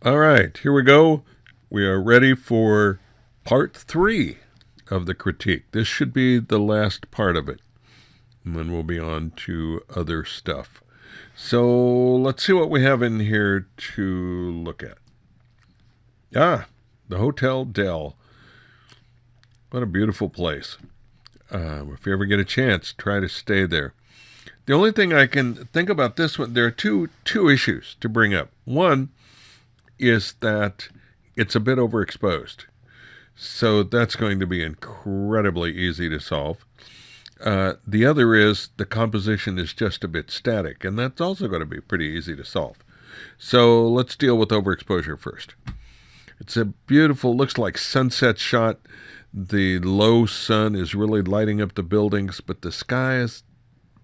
All right, here we go. We are ready for part 3 of the critique. This should be the last part of it, and then we'll be on to other stuff. So let's see what we have in here to look at. The Hotel Del. What a beautiful place. If you ever get a chance, try to stay there. The only thing I can think about this one, there are two issues to bring up. One is that it's a bit overexposed. So that's going to be incredibly easy to solve. The other is the composition is just a bit static, and that's also going to be pretty easy to solve. So let's deal with overexposure first. It's a beautiful, looks like sunset shot. The low sun is really lighting up the buildings, but the sky is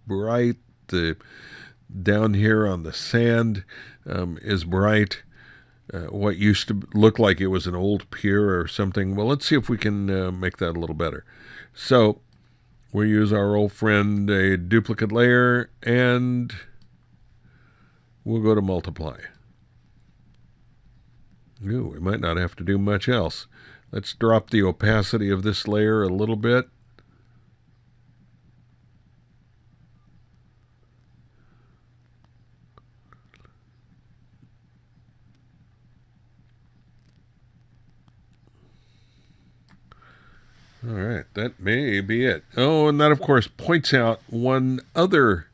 bright. The down here on the sand is bright. What used to look like it was an old pier or something. Well, let's see if we can make that a little better. So we use our old friend a duplicate layer, and we'll go to multiply. Ooh, we might not have to do much else. Let's drop the opacity of this layer a little bit. All right, that may be it. Oh, and that, of course, points out one other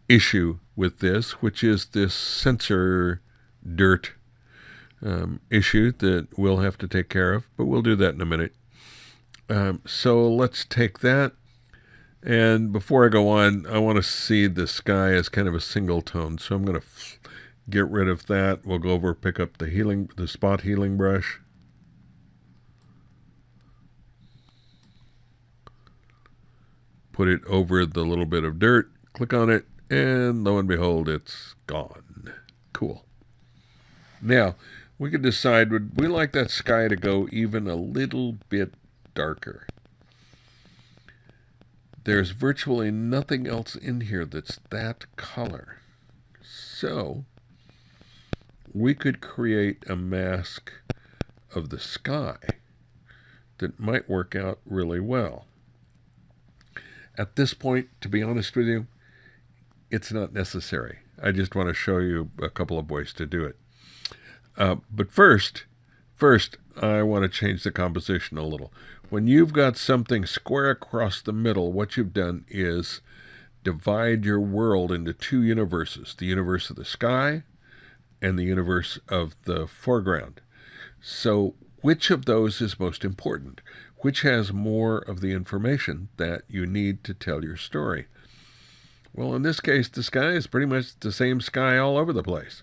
issue with this, which is this sensor dirt issue that we'll have to take care of, but we'll do that in a minute. So let's take that. And before I go on, I want to see the sky as kind of a single tone, so I'm going to get rid of that. We'll go over, pick up the spot healing brush. Put it over the little bit of dirt, click on it, and lo and behold, it's gone. Cool. Now, we could decide, would we like that sky to go even a little bit darker? There's virtually nothing else in here that's that color. So, we could create a mask of the sky that might work out really well. At this point, to be honest with you, it's not necessary. I just want to show you a couple of ways to do it. But first, I want to change the composition a little. When you've got something square across the middle, what you've done is divide your world into two universes, the universe of the sky and the universe of the foreground. So which of those is most important? Which has more of the information that you need to tell your story? Well, in this case, the sky is pretty much the same sky all over the place.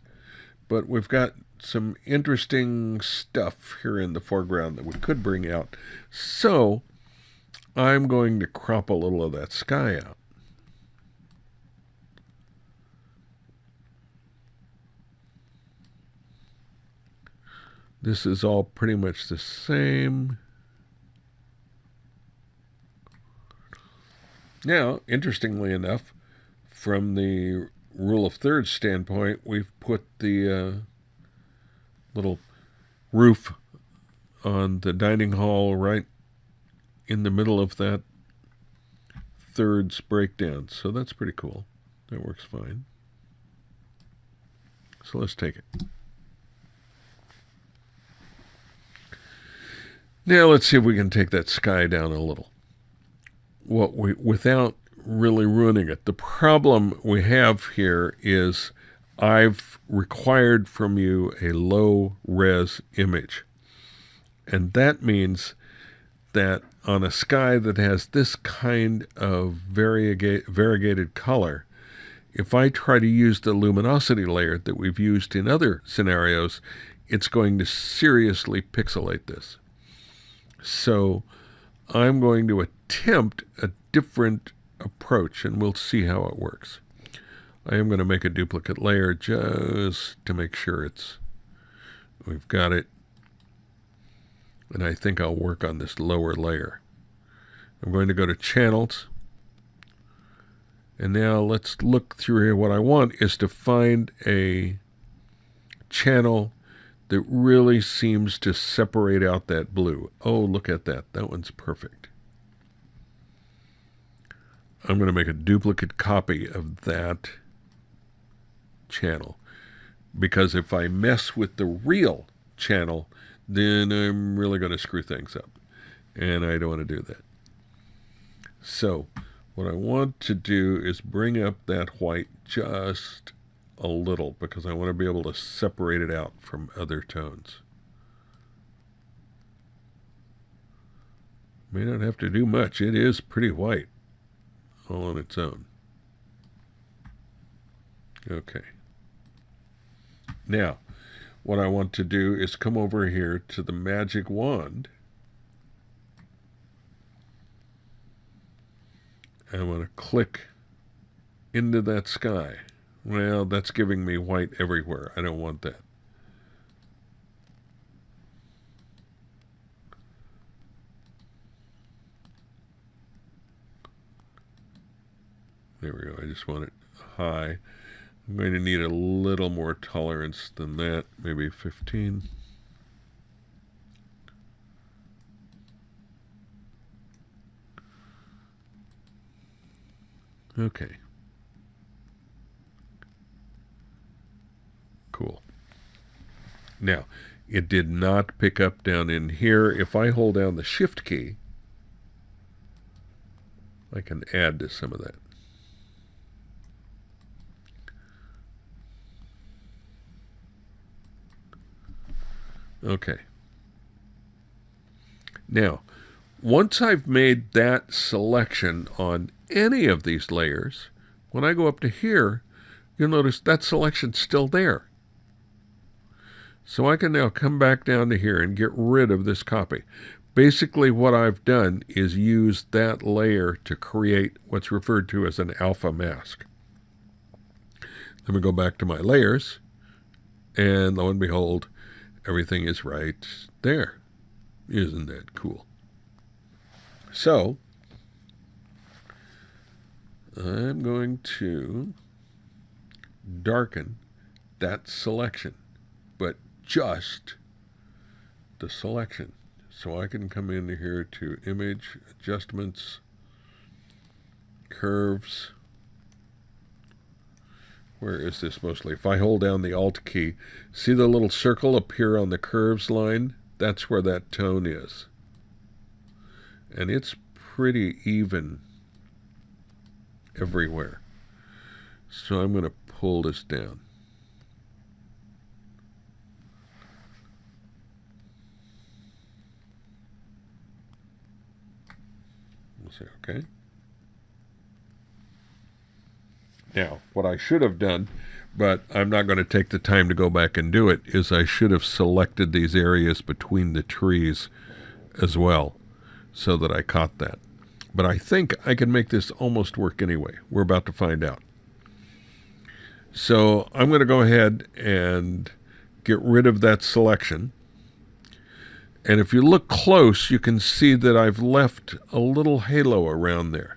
But we've got some interesting stuff here in the foreground that we could bring out. So I'm going to crop a little of that sky out. This is all pretty much the same. Now, interestingly enough, from the rule of thirds standpoint, we've put the little roof on the dining hall right in the middle of that thirds breakdown. So that's pretty cool. That works fine. So let's take it. Now let's see if we can take that sky down a little. Without really ruining it. The problem we have here is I've required from you a low res image. And that means that on a sky that has this kind of variegated color, if I try to use the luminosity layer that we've used in other scenarios, it's going to seriously pixelate this. So I'm going to attempt a different approach, and we'll see how it works. I am going to make a duplicate layer just to make sure we've got it. And I think I'll work on this lower layer. I'm going to go to channels. And now let's look through here. What I want is to find a channel that really seems to separate out that blue. Oh, look at that. That one's perfect. I'm going to make a duplicate copy of that channel, because if I mess with the real channel, then I'm really going to screw things up, and I don't want to do that. So what I want to do is bring up that white just a little, because I want to be able to separate it out from other tones. May not have to do much. It is pretty white all on its own. Okay. Now, what I want to do is come over here to the magic wand. I want to click into that sky. Well, that's giving me white everywhere. I don't want that. There we go. I just want it high. I'm going to need a little more tolerance than that, maybe 15. Okay. Cool. Now, it did not pick up down in here. If I hold down the Shift key, I can add to some of that. Okay. Now, once I've made that selection on any of these layers, when I go up to here, you'll notice that selection's still there. So I can now come back down to here and get rid of this copy. Basically, what I've done is use that layer to create what's referred to as an alpha mask. Let me go back to my layers, and lo and behold, everything is right there. Isn't that cool? So, I'm going to darken that selection, but just the selection. So I can come in here to Image, Adjustments, Curves. Where is this mostly? If I hold down the Alt key, see the little circle appear on the curves line? That's where that tone is. And it's pretty even everywhere. So I'm going to pull this down. We'll say okay. Now, what I should have done, but I'm not going to take the time to go back and do it, is I should have selected these areas between the trees as well, so that I caught that. But I think I can make this almost work anyway. We're about to find out. So I'm going to go ahead and get rid of that selection. And if you look close, you can see that I've left a little halo around there.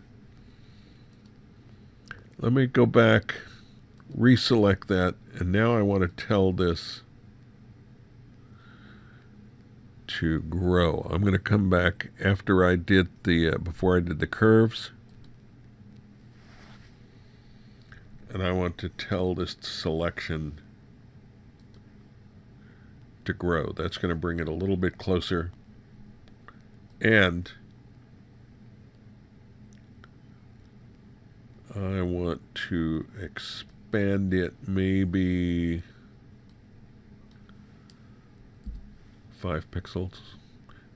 Let me go back, reselect that, and now I want to tell this to grow. I'm going to come back after I did the, before I did the curves. And I want to tell this selection to grow. That's going to bring it a little bit closer. And I want to expand it maybe 5 pixels.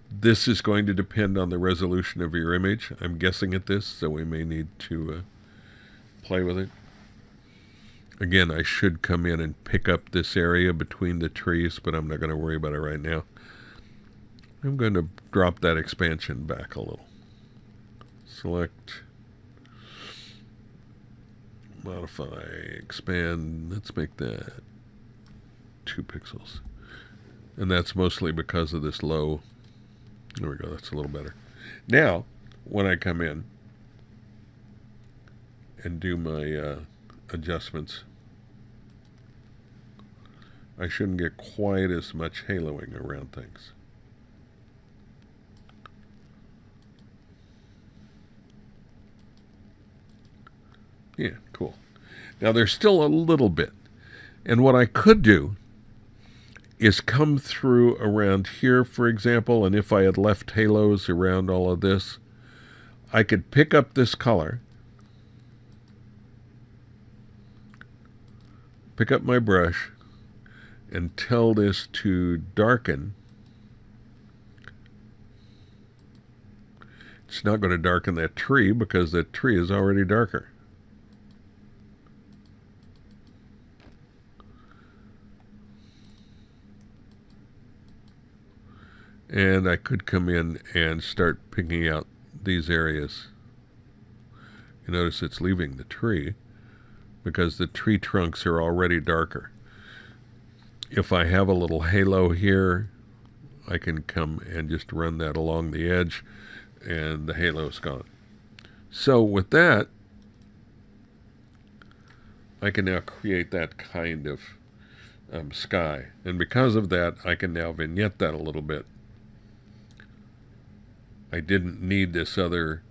This is going to depend on the resolution of your image. I'm guessing at this, so we may need to play with it. Again, I should come in and pick up this area between the trees, but I'm not going to worry about it right now. I'm going to drop that expansion back a little. Select, modify, expand. Let's make that 2 pixels. And that's mostly because of this low. There we go. That's a little better. Now, when I come in and do my adjustments, I shouldn't get quite as much haloing around things. Yeah, cool. Now there's still a little bit. And what I could do is come through around here, for example, and if I had left halos around all of this, I could pick up this color, pick up my brush, and tell this to darken. It's not going to darken that tree because that tree is already darker. And I could come in and start picking out these areas. You notice it's leaving the tree because the tree trunks are already darker. If I have a little halo here, I can come and just run that along the edge and the halo's gone. So with that, I can now create that kind of sky. And because of that, I can now vignette that a little bit. I didn't need this other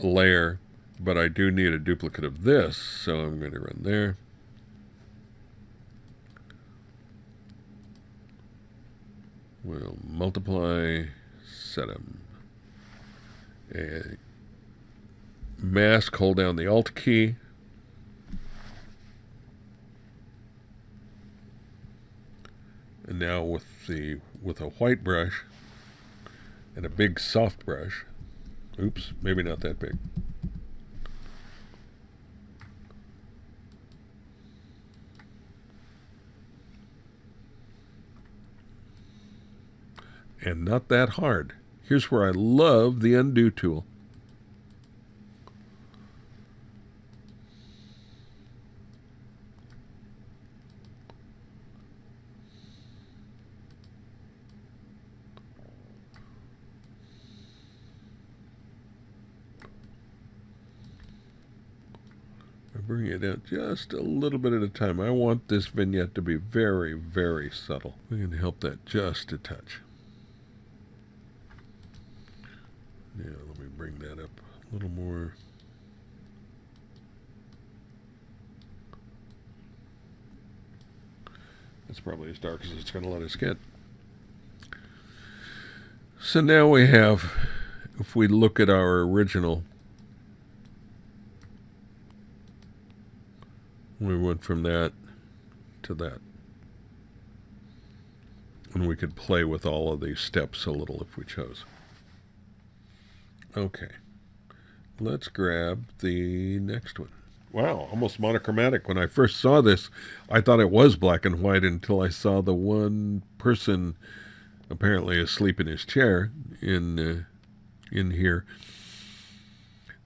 layer, but I do need a duplicate of this, so I'm going to run there. We'll multiply, set them. Mask, hold down the Alt key. And now with a white brush and a big soft brush, oops, maybe not that big. And not that hard. Here's where I love the undo tool. I bring it down just a little bit at a time. I want this vignette to be very, very subtle. We can help that just a touch. Yeah, let me bring that up a little more. It's probably as dark as it's going to let us get. So now we have, if we look at our original, we went from that to that. And we could play with all of these steps a little if we chose. Okay, let's grab the next one. Wow, almost monochromatic. When I first saw this, I thought it was black and white until I saw the one person apparently asleep in his chair in here.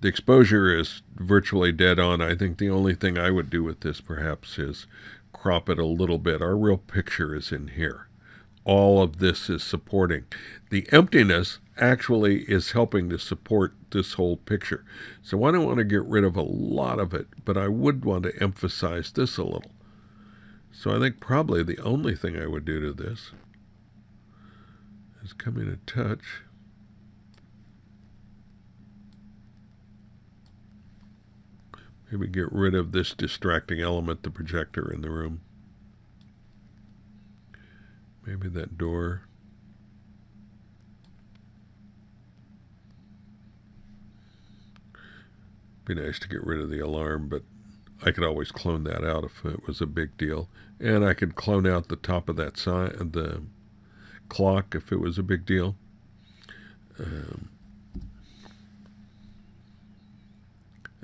The exposure is virtually dead on. I think the only thing I would do with this perhaps is crop it a little bit. Our real picture is in here. All of this is supporting. The emptiness actually is helping to support this whole picture. So I don't want to get rid of a lot of it, but I would want to emphasize this a little. So I think probably the only thing I would do to this is come in a touch. Maybe get rid of this distracting element, the projector in the room. Maybe that door. Be nice to get rid of the alarm, but I could always clone that out if it was a big deal. And I could clone out the top of that sign, the clock, if it was a big deal.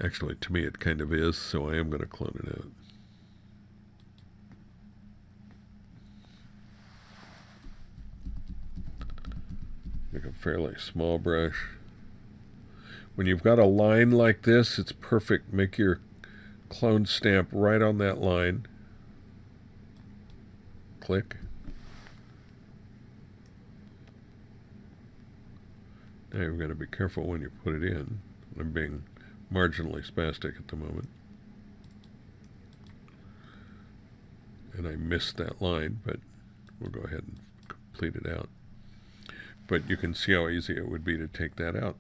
Actually, to me it kind of is, so I am going to clone it out. Make a fairly small brush. When you've got a line like this, it's perfect. Make your clone stamp right on that line. Click. Now you've got to be careful when you put it in. I'm being marginally spastic at the moment. and I missed that line, but we'll go ahead and complete it out. But you can see how easy it would be to take that out.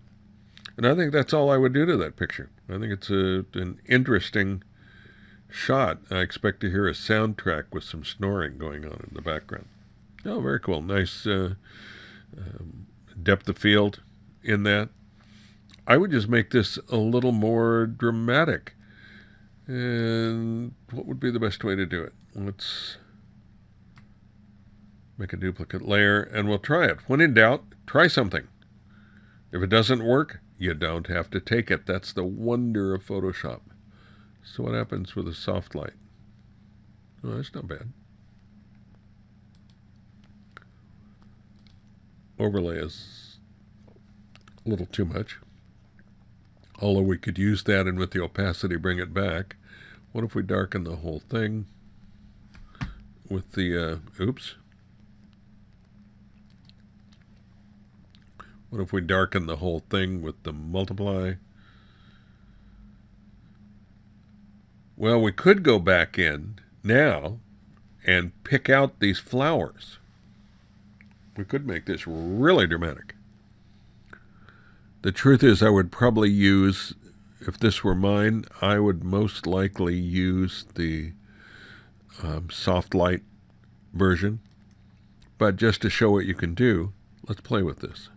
And I think that's all I would do to that picture. I think it's an interesting shot. I expect to hear a soundtrack with some snoring going on in the background. Oh, very cool. Nice depth of field in that. I would just make this a little more dramatic. And what would be the best way to do it? Let's make a duplicate layer, and we'll try it. When in doubt, try something. If it doesn't work, you don't have to take it. That's the wonder of Photoshop. So what happens with a soft light? Oh, that's not bad. Overlay is a little too much. Although we could use that and with the opacity bring it back. What if we darken the whole thing with the, oops. What if we darken the whole thing with the multiply? Well, we could go back in now and pick out these flowers. We could make this really dramatic. The truth is, I would probably use, if this were mine, I would most likely use the soft light version. But just to show what you can do, let's play with this.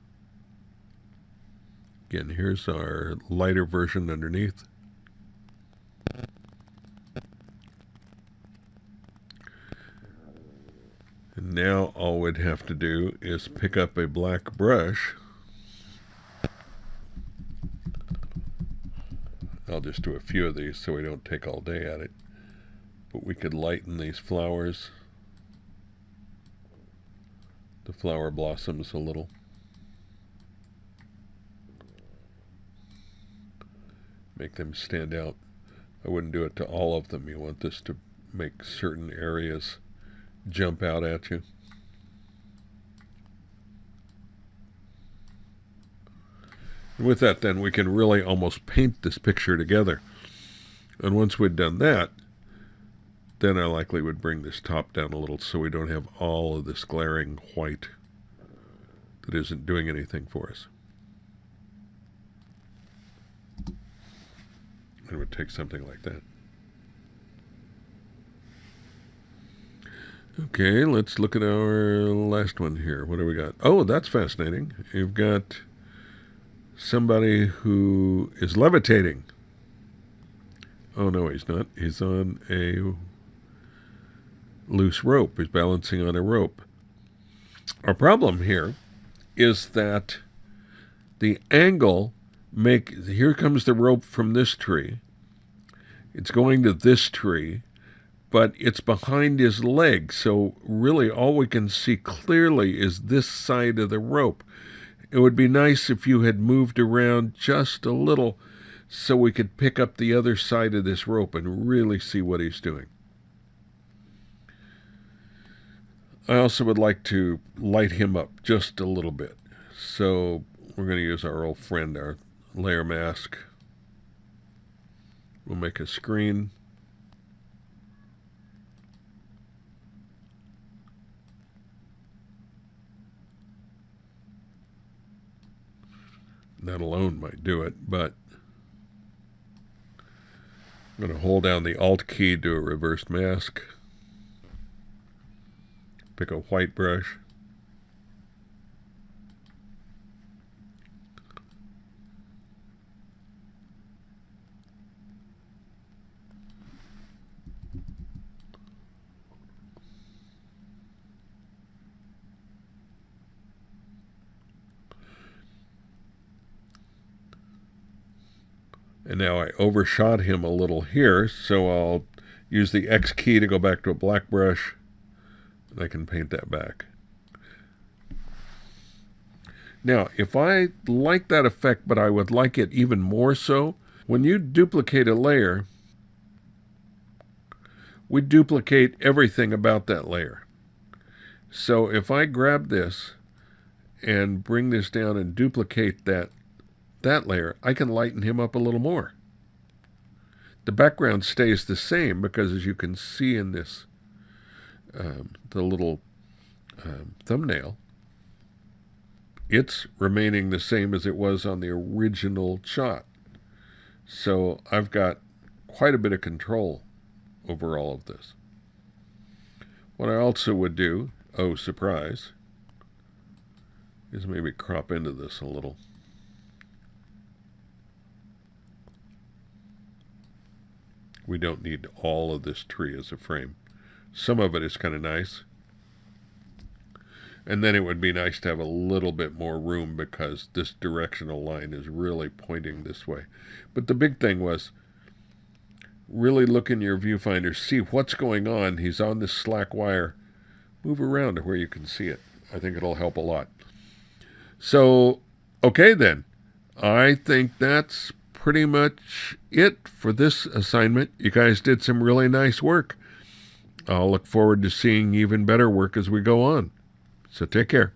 Again, here's our lighter version underneath. And now all we'd have to do is pick up a black brush. I'll just do a few of these so we don't take all day at it. But we could lighten these flowers, the flower blossoms a little. Make them stand out. I wouldn't do it to all of them. You want this to make certain areas jump out at you. And with that, then, we can really almost paint this picture together. And once we'd done that, then I likely would bring this top down a little so we don't have all of this glaring white that isn't doing anything for us. It would take something like that. Okay, let's look at our last one here. What do we got? Oh, that's fascinating. You've got somebody who is levitating. Oh, no, he's not. He's on a loose rope. He's balancing on a rope. Our problem here is that the angle here comes the rope from this tree. It's going to this tree, but it's behind his leg. So really all we can see clearly is this side of the rope. It would be nice if you had moved around just a little so we could pick up the other side of this rope and really see what he's doing. I also would like to light him up just a little bit. So we're going to use our old friend, our layer mask. We'll make a screen. That alone might do it, but I'm going to hold down the Alt key, do a reverse mask. Pick a white brush. And now I overshot him a little here, so I'll use the X key to go back to a black brush, and I can paint that back. Now, if I like that effect, but I would like it even more so, when you duplicate a layer, we duplicate everything about that layer. So if I grab this and bring this down and duplicate that layer, I can lighten him up a little more. The background stays the same because, as you can see in this the little thumbnail, it's remaining the same as it was on the original shot. So I've got quite a bit of control over all of this. What I also would do, oh surprise, is maybe crop into this a little. We don't need all of this tree as a frame. Some of it is kind of nice. And then it would be nice to have a little bit more room because this directional line is really pointing this way. But the big thing was really look in your viewfinder, see what's going on. He's on this slack wire. Move around to where you can see it. I think it'll help a lot. So, okay then. I think that's pretty much it for this assignment. You guys did some really nice work. I'll look forward to seeing even better work as we go on. So take care.